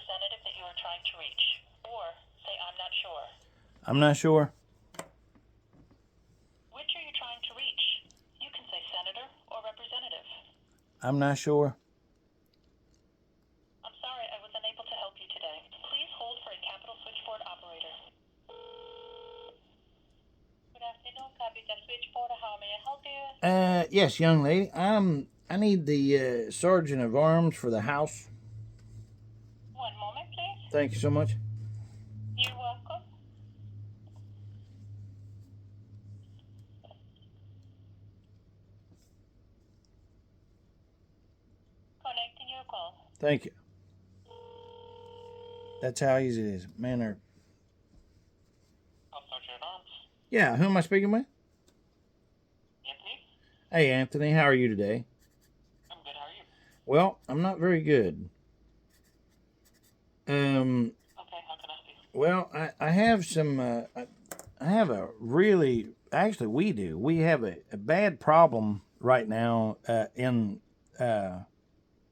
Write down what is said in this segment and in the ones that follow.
representative that you are trying to reach. Or say, I'm not sure. I'm not sure. Which are you trying to reach? You can say senator or representative. I'm not sure. I'm sorry, I was unable to help you today. Please hold for a Capital Switchboard operator. Good afternoon, Capital Switchboard. How may I help you? Yes, young lady. I need the sergeant of arms for the house. One moment, please. Thank you so much. You're welcome. Connecting your call. Thank you. That's how easy it is. Man, they're... Sergeant at Arms. Yeah, who am I speaking with? Anthony? Hey, Anthony, how are you today? I'm good, how are you? Well, I'm not very good. Okay, how can I help you? Well, I have some, I have a really, actually we have a bad problem right now in the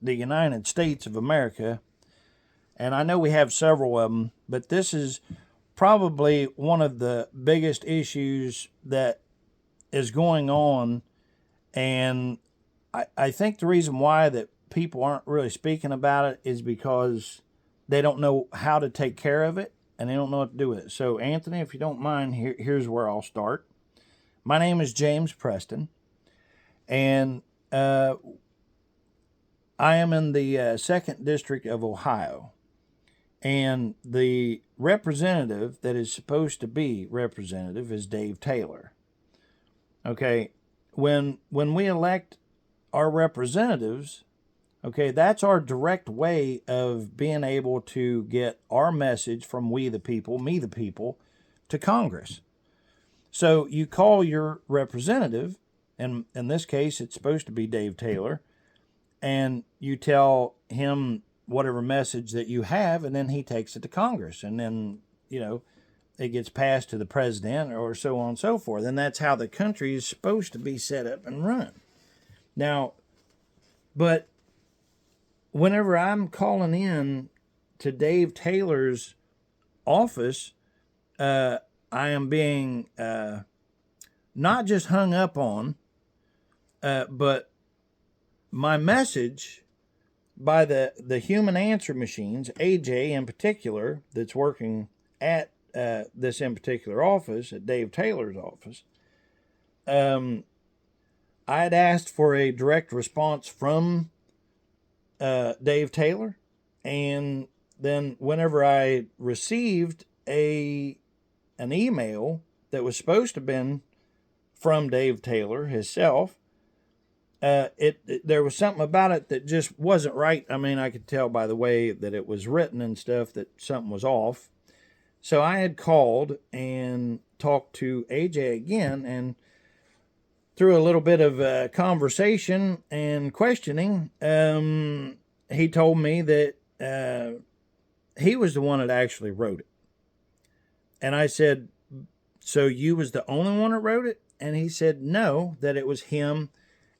United States of America. And I know we have several of them, but this is probably one of the biggest issues that is going on. And I think the reason why that people aren't really speaking about it is because they don't know how to take care of it and they don't know what to do with it. So, Anthony, if you don't mind, here's where I'll start. My name is James Preston, and I am in the 2nd District of Ohio. And the representative that is supposed to be representative is Dave Taylor. Okay, when we elect our representatives, okay, that's our direct way of being able to get our message from we the people, me the people, to Congress. So you call your representative, and in this case it's supposed to be Dave Taylor, and you tell him whatever message that you have, and then he takes it to Congress, and then, it gets passed to the president or so on and so forth. And that's how the country is supposed to be set up and run. Now, but whenever I'm calling in to Dave Taylor's office, I am being not just hung up on, but my message by the human answer machines, AJ in particular, that's working at this in particular office, at Dave Taylor's office, I had asked for a direct response from Dave Taylor, and then whenever I received an email that was supposed to have been from Dave Taylor himself, there was something about it that just wasn't right. I mean, I could tell by the way that it was written and stuff that something was off. So I had called and talked to AJ again, and through a little bit of conversation and questioning, he told me that he was the one that actually wrote it. And I said, so you was the only one that wrote it? And he said, no, that it was him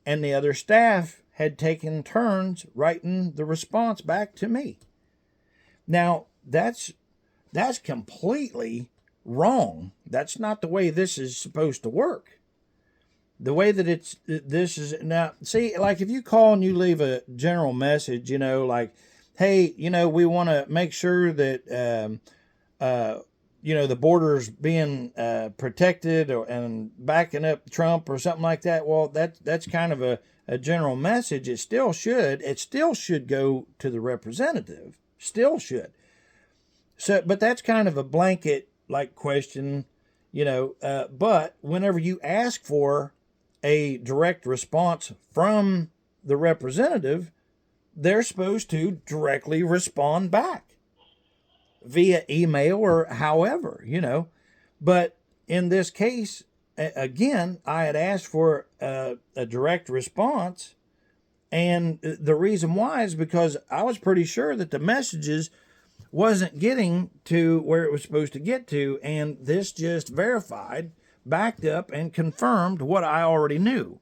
and the other staff had taken turns writing the response back to me. Now, that's completely wrong. That's not the way this is supposed to work. The way that this is now, see, like if you call and you leave a general message, like, hey, we want to make sure that, the border's being protected and backing up Trump or something like that. Well, that's kind of a general message. It still should go to the representative. Still should. So, but that's kind of a blanket like question, but whenever you ask for a direct response from the representative, they're supposed to directly respond back via email or however, But in this case, again, I had asked for a direct response, and the reason why is because I was pretty sure that the messages wasn't getting to where it was supposed to get to, and this just verified, backed up, and confirmed what I already knew.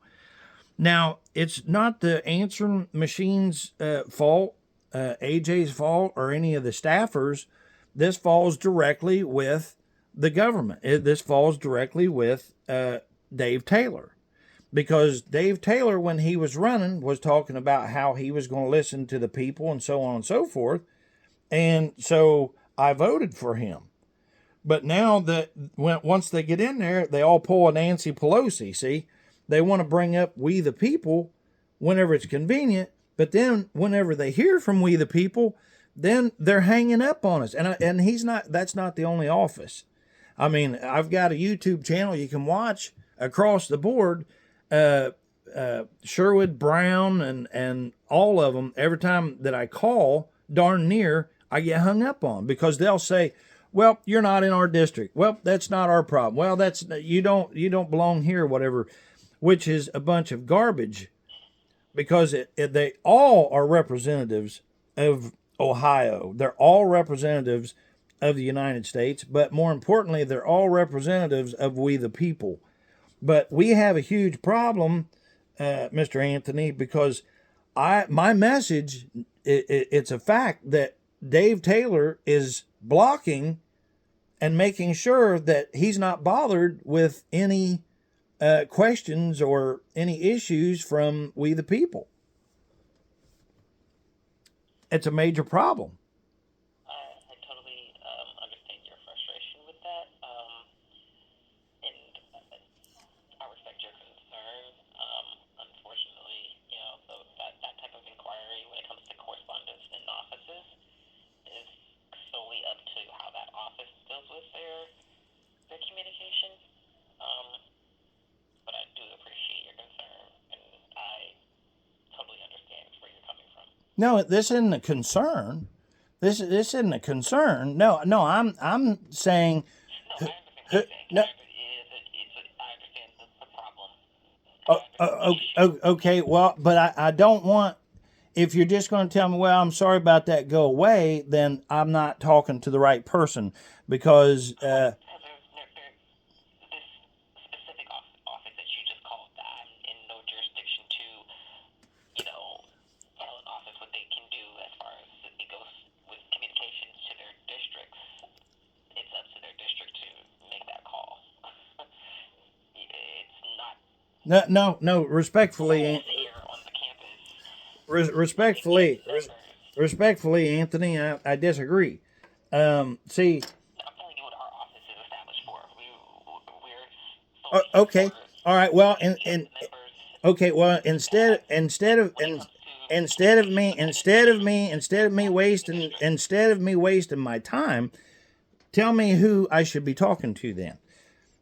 Now, it's not the answering machine's fault. AJ's fault or any of the staffers. This falls directly with the government. This falls directly with Dave Taylor. Because Dave Taylor, when he was running, was talking about how he was going to listen to the people and so on and so forth. And so I voted for him. But now that once they get in there, they all pull a Nancy Pelosi. See, they want to bring up we the people whenever it's convenient. But then whenever they hear from we the people, then they're hanging up on us. And he's not. That's not the only office. I mean, I've got a YouTube channel you can watch across the board. Sherwood Brown and all of them. Every time that I call, darn near, I get hung up on because they'll say, "Well, you're not in our district. Well, that's not our problem. Well, that's you don't belong here, whatever," which is a bunch of garbage because they all are representatives of Ohio. They're all representatives of the United States, but more importantly, they're all representatives of we the people. But we have a huge problem, Mr. Anthony, because my message, it's a fact that Dave Taylor is blocking and making sure that he's not bothered with any questions or any issues from we the people. It's a major problem. I totally understand your frustration with that, and I respect your concern. Unfortunately, that type of inquiry when it comes to correspondence in offices is solely up to how that office deals with their communication. But I do appreciate your concern, and I totally understand where you're coming from. No, this isn't a concern. This isn't a concern. No, I'm saying. No, I understand what you're saying. No. I understand the problem. Okay, well, but I don't want. If you're just going to tell me, well, I'm sorry about that, go away, then I'm not talking to the right person because. This specific office that you just called, I'm in no jurisdiction to, tell an office what they can do as far as it goes with communications to their districts. It's up to their district to make that call. It's not. No, respectfully. Here on the campus. Respectfully, Anthony, I disagree. See. I'm telling you what our office is established for. We're okay. All right. Well, okay. Well, instead of me wasting my time, tell me who I should be talking to then,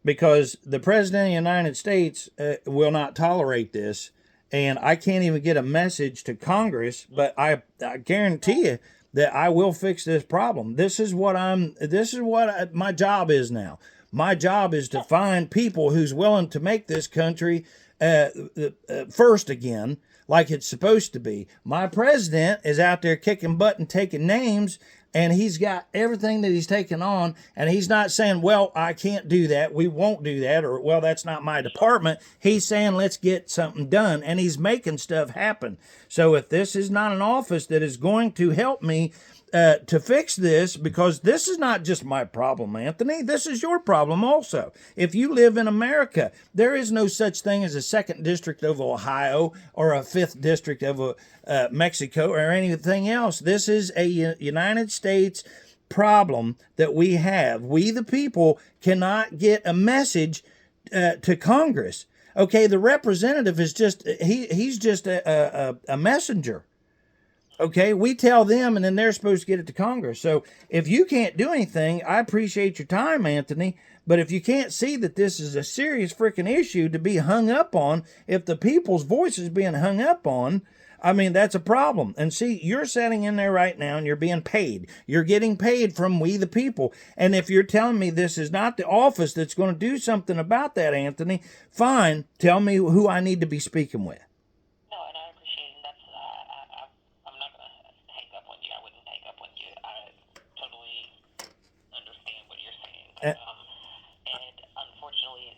because the President of the United States will not tolerate this, and I can't even get a message to Congress. But I guarantee you that I will fix this problem. This is what my job is now. My job is to find people who's willing to make this country first again, like it's supposed to be. My president is out there kicking butt and taking names, and he's got everything that he's taken on, and he's not saying, well, I can't do that, we won't do that, or, well, that's not my department. He's saying, let's get something done, and he's making stuff happen. So if this is not an office that is going to help me to fix this, because this is not just my problem, Anthony. This is your problem also. If you live in America, there is no such thing as a 2nd District of Ohio or a 5th District of Mexico or anything else. This is a United States problem that we have. We, the people, cannot get a message to Congress. Okay, the representative is just, he's just a messenger. Okay, we tell them, and then they're supposed to get it to Congress. So if you can't do anything, I appreciate your time, Anthony. But if you can't see that this is a serious freaking issue to be hung up on, if the people's voice is being hung up on, I mean, that's a problem. And see, you're sitting in there right now and you're being paid. You're getting paid from we the people. And if you're telling me this is not the office that's going to do something about that, Anthony, fine, tell me who I need to be speaking with. No, and I appreciate it. That's I'm not going to hang up on you. I wouldn't hang up on you. I totally understand what you're saying. And unfortunately,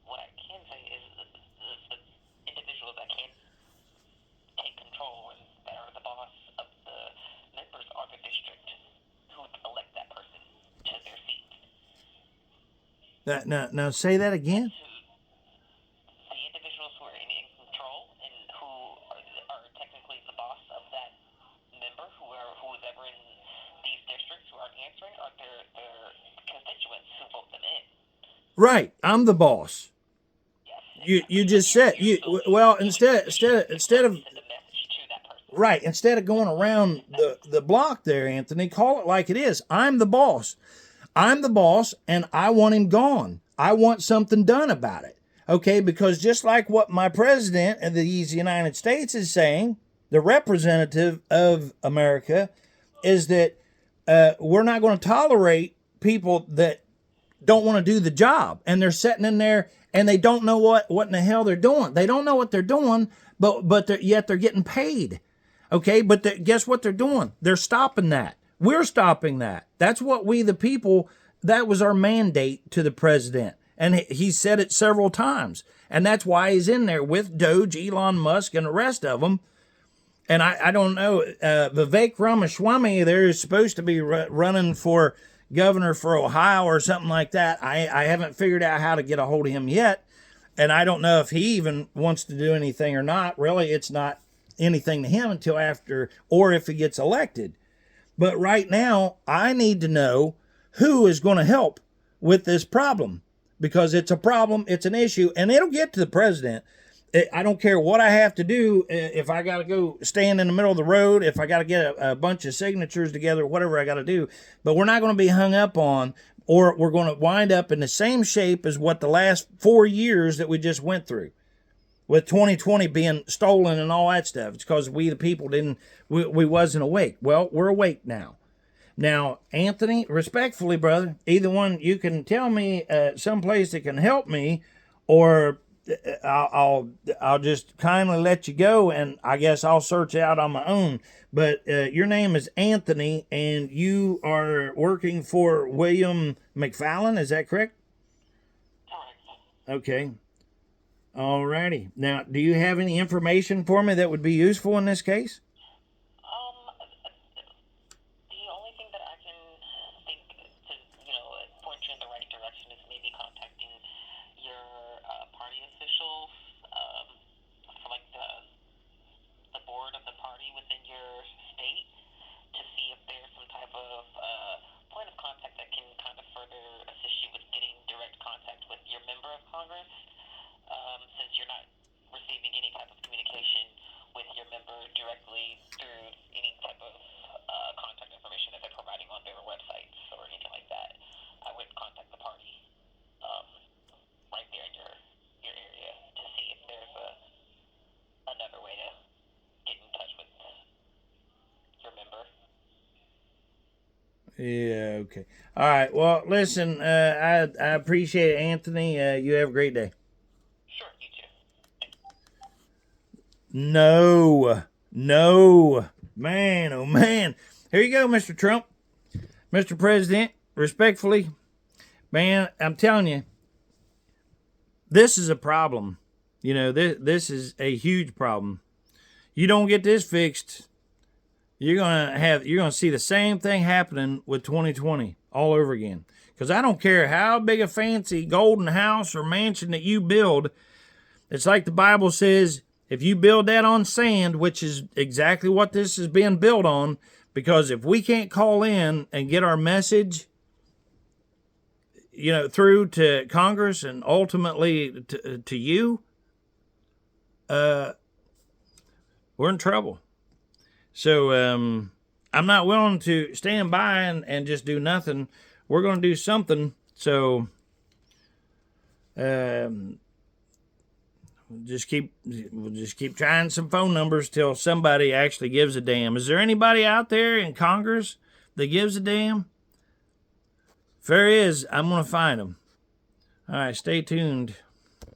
what I can say is the individuals that can't take control and that are the boss of the Now say that again. The individuals who are in control and who are technically the boss of that member, who's ever in these districts who aren't answering, are their constituents who vote them in. Right, I'm the boss. Yes, You just said instead of send a message to that person. right, instead of going around the block there, Anthony, call it like it is. I'm the boss. I'm the boss, and I want him gone. I want something done about it. Okay, because just like what my president of these United States is saying, the representative of America, is that we're not going to tolerate people that don't want to do the job, and they're sitting in there and they don't know what in the hell they're doing. They don't know what they're doing, but yet they're getting paid. Okay, but guess what they're doing? They're stopping that. We're stopping that. That's what we, the people, that was our mandate to the president. And he said it several times. And that's why he's in there with Doge, Elon Musk, and the rest of them. And I don't know, Vivek Ramaswamy there is supposed to be running for governor for Ohio or something like that. I haven't figured out how to get a hold of him yet. And I don't know if he even wants to do anything or not. Really, it's not anything to him until after, or if he gets elected. But right now, I need to know who is going to help with this problem, because it's a problem, it's an issue, and it'll get to the president. I don't care what I have to do. If I got to go stand in the middle of the road, if I got to get a bunch of signatures together, whatever I got to do. But we're not going to be hung up on, or we're going to wind up in the same shape as what the last 4 years that we just went through, with 2020 being stolen and all that stuff. It's because we, the people, we wasn't awake. Well, we're awake now. Now, Anthony, respectfully, brother, either one, you can tell me someplace that can help me, or I'll just kindly let you go, and I guess I'll search out on my own. But your name is Anthony, and you are working for William McFarland. Is that correct? Okay. Alrighty. Now, do you have any information for me that would be useful in this case? The only thing that I can think to, point you in the right direction is maybe contacting your party officials, for like the board of the party within your state, to see if there's some type of point of contact that can kind of further assist you with getting direct contact with your member of Congress. Since you're not receiving any type of communication with your member directly through any type of contact information that they're providing on their websites or anything like that, I would contact the party right there in your area to see if there's another way to get in touch with your member. Yeah, okay. All right. Well, listen, I appreciate it, Anthony. You have a great day. No, man, oh man. Here you go, Mr. Trump. Mr. President, respectfully, man, I'm telling you, this is a problem. This is a huge problem. You don't get this fixed, you're gonna see the same thing happening with 2020 all over again. Because I don't care how big a fancy golden house or mansion that you build, it's like the Bible says, if you build that on sand, which is exactly what this is being built on, because if we can't call in and get our message, through to Congress and ultimately to you, we're in trouble. So I'm not willing to stand by and just do nothing. We're going to do something. So we'll just keep trying some phone numbers till somebody actually gives a damn. Is there anybody out there in Congress that gives a damn? If there is, I'm going to find them. All right, stay tuned.